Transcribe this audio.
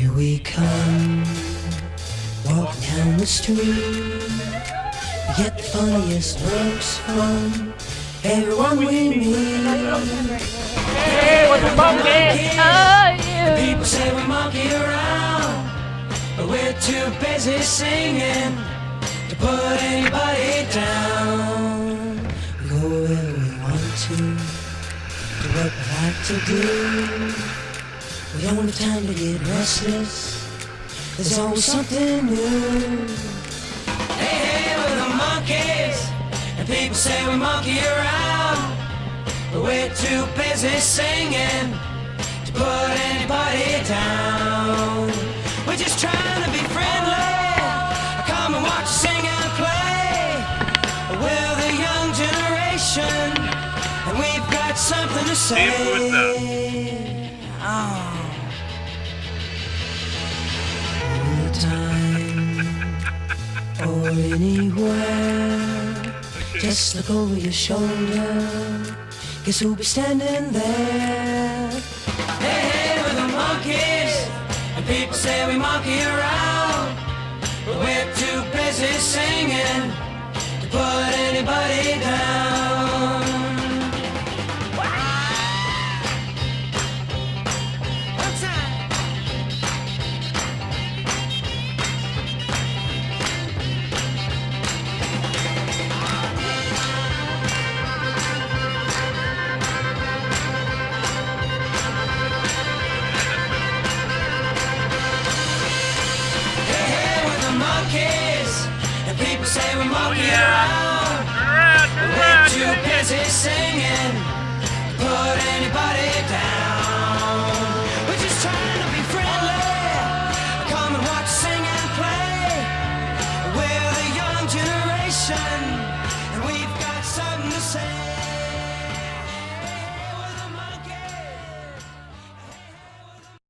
Here we come, walking down the street. We get the funniest looks from everyone we meet. Hey, what's the monkey? Oh, you. People say we monkey around, but we're too busy singing to put anybody down. We go where we want to, do what we like to do. We don't have time to get restless, there's always something new. Hey, hey, we're the monkeys, and people say we monkey around, but we're too busy singing to put anybody down. We're just trying to be friendly, come and watch us sing and play. We're the young generation, and we've got something to say. Oh. Anytime or anywhere, just look over your shoulder, guess who'll be standing there? Hey, hey, we're the monkeys, and people say we monkey around, but we're too busy singing to put anybody down. One time. Monkeys, and people say we monkey around, but we're too busy singing